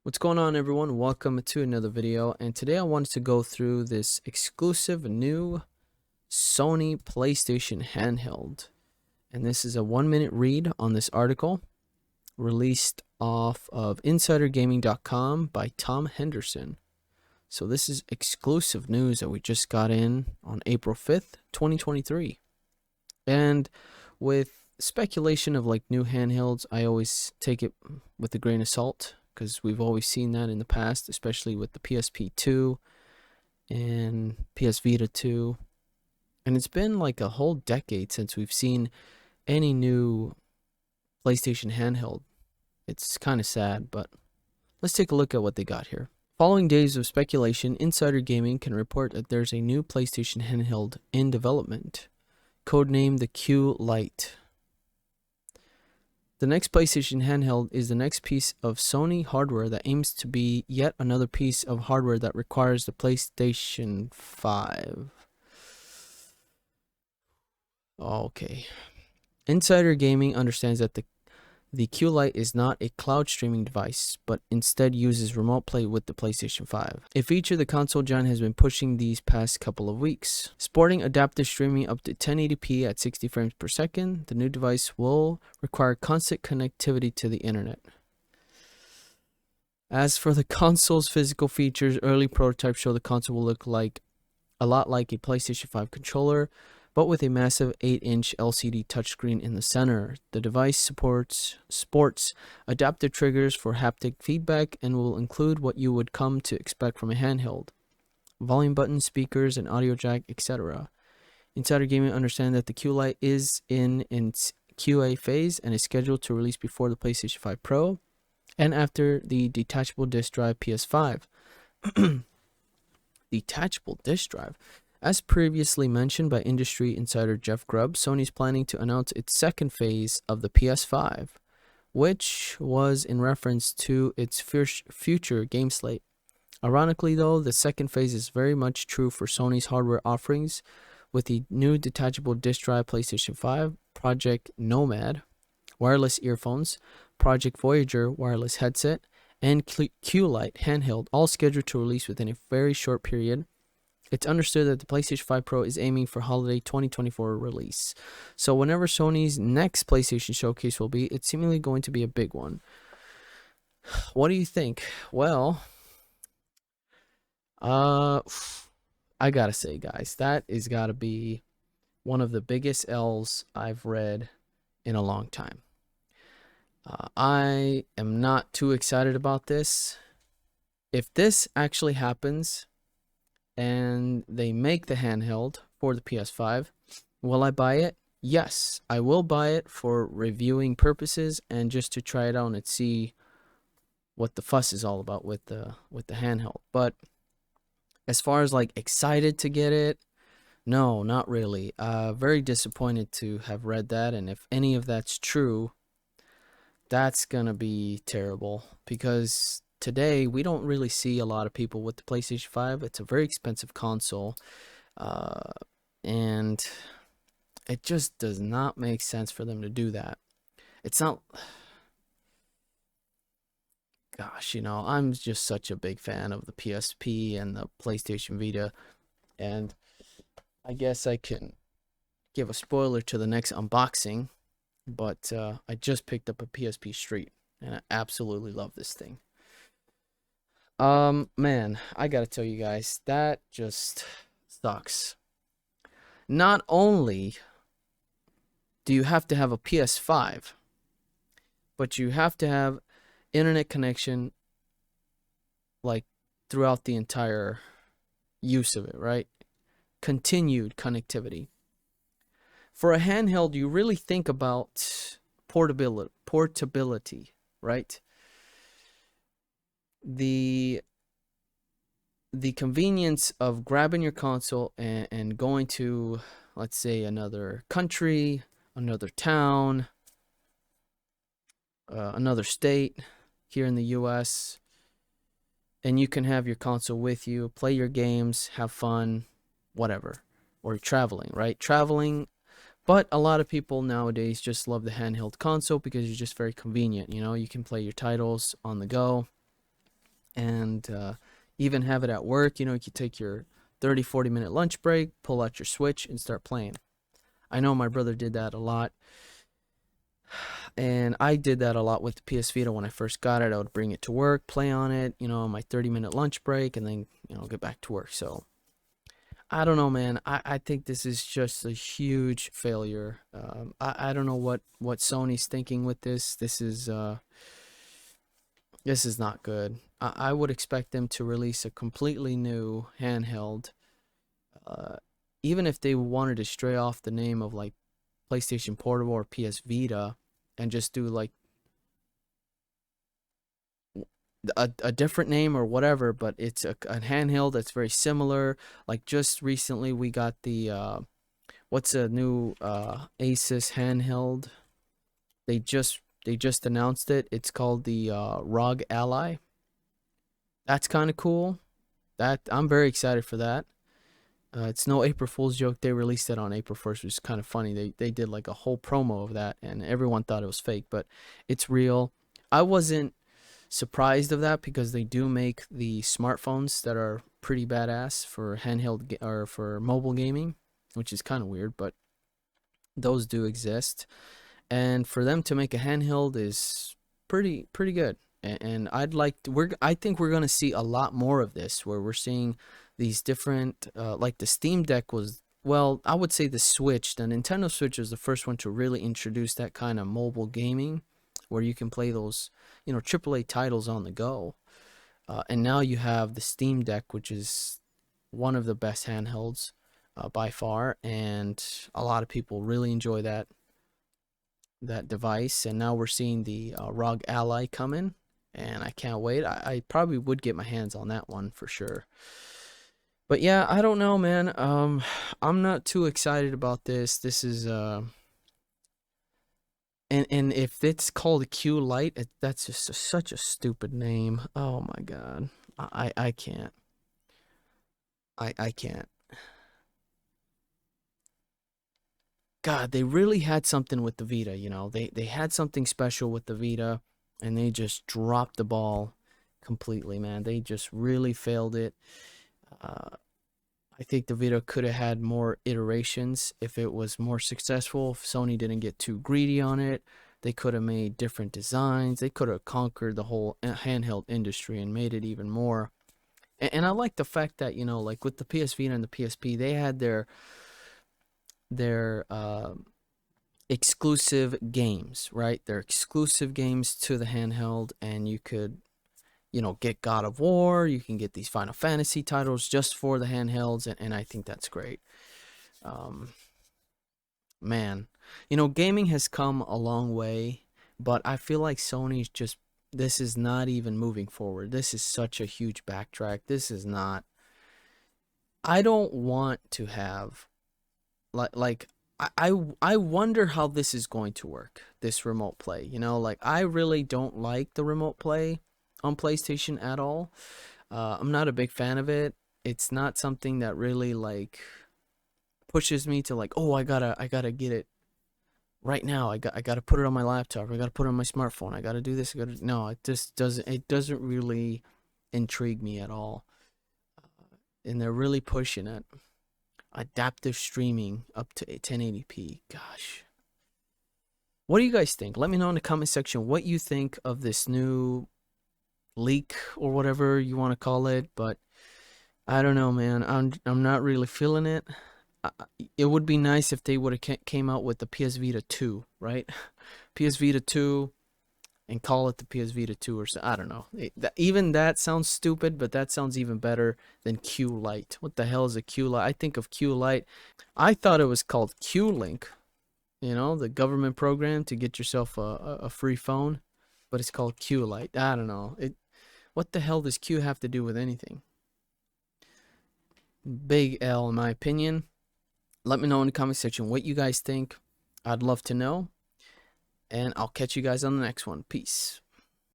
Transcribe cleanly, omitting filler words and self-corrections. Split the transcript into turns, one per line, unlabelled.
What's going on, everyone? Welcome to another video, and today I wanted to go through this exclusive new Sony PlayStation handheld. And this is a 1-minute read on this article released off of insidergaming.com by Tom Henderson. So this is exclusive news that we just got in on April 5th, 2023. And with speculation of like new handhelds, I always take it with a grain of salt, because we've always seen that in the past, especially with the PSP 2 and PS Vita 2. And it's been like a whole decade since we've seen any new PlayStation handheld. It's kind of sad, but let's take a look at what they got here. Following days of speculation, Insider Gaming can report that there's a new PlayStation handheld in development, codenamed the q-lite. The next PlayStation handheld is the next piece of Sony hardware that aims to be yet another piece of hardware that requires the PlayStation 5. Okay. Insider Gaming understands that the q-lite is not a cloud streaming device, but instead uses remote play with the PlayStation 5, a feature the console giant has been pushing these past couple of weeks. Sporting adaptive streaming up to 1080p at 60 frames per second, the new device will require constant connectivity to the internet. As for the console's physical features, early prototypes show the console will look like a lot like a PlayStation 5 controller, but with a massive 8-inch LCD touchscreen in the center. The device sports adaptive triggers for haptic feedback and will include what you would come to expect from a handheld: volume buttons, speakers, an audio jack, etc. Insider Gaming understand that the q-lite is in its QA phase and is scheduled to release before the PlayStation 5 Pro and after the detachable disk drive PS5. Detachable disk drive. As previously mentioned by industry insider Jeff Grubb, Sony is planning to announce its second phase of the PS5, which was in reference to its future game slate. Ironically, though, the second phase is very much true for Sony's hardware offerings, with the new detachable disk drive PlayStation 5, Project Nomad, wireless earphones, Project Voyager wireless headset, and q-lite handheld, all scheduled to release within a very short period. It's understood that the PlayStation 5 Pro is aiming for holiday 2024 release. So whenever Sony's next PlayStation showcase will be, it's seemingly going to be a big one. What do you think? Well, I gotta say, guys, that is gotta be one of the biggest L's I've read in a long time. I am not too excited about this. If this actually happens and they make the handheld for the PS5, will I buy it? Yes, I will buy it for reviewing purposes and just to try it out and see what the fuss is all about with the handheld. But as far as like excited to get it, no, not really. Very disappointed to have read that, and if any of that's true, that's gonna be terrible, because today we don't really see a lot of people with the PlayStation 5. It's a very expensive console, and it just does not make sense for them to do that. It's not, gosh, I'm just such a big fan of the PSP and the PlayStation Vita, and I guess I can give a spoiler to the next unboxing, but I just picked up a PSP Street, and I absolutely love this thing. Man, I gotta tell you guys, that just sucks. Not only do you have to have a PS5, but you have to have internet connection like throughout the entire use of it, right? Continued connectivity. For a handheld, you really think about portability, right? The convenience of grabbing your console and going to, let's say, another country, another town, another state here in the US, and you can have your console with you, play your games, have fun, whatever. Or traveling, right? Traveling. But a lot of people nowadays just love the handheld console because it's just very convenient. You can play your titles on the go. and even have it at work. You know, you can take your 30-40 minute lunch break, pull out your Switch, and start playing. I know my brother did that a lot, and I did that a lot with the PS Vita when I first got it. I would bring it to work, play on it, you know, on my 30-minute lunch break, and then, you know, get back to work. So I don't know, man. I think this is just a huge failure. I don't know what Sony's thinking with this. This is not good. I would expect them to release a completely new handheld, uh, even if they wanted to stray off the name of like PlayStation Portable or PS Vita, and just do like a different name or whatever, but it's a handheld that's very similar. Like just recently we got the what's a new Asus handheld? They just announced it. It's called the ROG Ally. That's kind of cool. That I'm very excited for that. It's no April Fool's joke. They released it on April 1st, which is kind of funny. They did like a whole promo of that, and everyone thought it was fake, but it's real. I wasn't surprised of that because they do make the smartphones that are pretty badass for handheld or for mobile gaming, which is kind of weird, but those do exist. And for them to make a handheld is pretty good. And I'd like to, I think we're gonna see a lot more of this, where we're seeing these different like the Steam Deck was, well, I would say the Switch, the Nintendo Switch was the first one to really introduce that kind of mobile gaming, where you can play those, you know, AAA titles on the go. And now you have the Steam Deck, which is one of the best handhelds by far, and a lot of people really enjoy that device. And now we're seeing the ROG Ally come in, and I can't wait. I probably would get my hands on that one for sure. But yeah, I don't know, man. I'm not too excited about this. This is and if it's called a q-lite, that's just such a stupid name. Oh my god, I can't. I can't. God, they really had something with the Vita. You know, they had something special with the Vita, and they just dropped the ball completely, man. They just really failed it. Uh, I think the Vita could have had more iterations if it was more successful. If Sony didn't get too greedy on it, they could have made different designs. They could have conquered the whole handheld industry and made it even more. And I like the fact that, you know, like with the PS Vita and the PSP, they had their exclusive games, right? They're exclusive games to the handheld, and you could, you know, get God of War, you can get these Final Fantasy titles just for the handhelds, and I think that's great. Um, Man, you know, gaming has come a long way, but I feel like Sony's just, this is not even moving forward. This is such a huge backtrack. This is not, I don't want to have like I wonder how this is going to work, this remote play. You know, like I really don't like the remote play on PlayStation at all. I'm not a big fan of it. It's not something that really like pushes me to like, oh, I gotta get it right now. I gotta put it on my laptop. I gotta put it on my smartphone. I gotta do this. No, it doesn't really intrigue me at all. And they're really pushing it. Adaptive streaming up to 1080p. Gosh. What do you guys think? Let me know in the comment section what you think of this new leak or whatever you want to call it, but I don't know, man. I'm not really feeling it. It would be nice if they would have came out with the PS Vita 2, right? PS Vita 2 and call it the PS Vita 2 or so. I don't know. Even that sounds stupid, but that sounds even better than q-lite. What the hell is a q-lite? I think of q-lite. I thought it was called Q-Link, you know, the government program to get yourself a free phone, but it's called q-lite. I don't know. What the hell does Q have to do with anything? Big L in my opinion. Let me know in the comment section what you guys think. I'd love to know. And I'll catch you guys on the next one. Peace.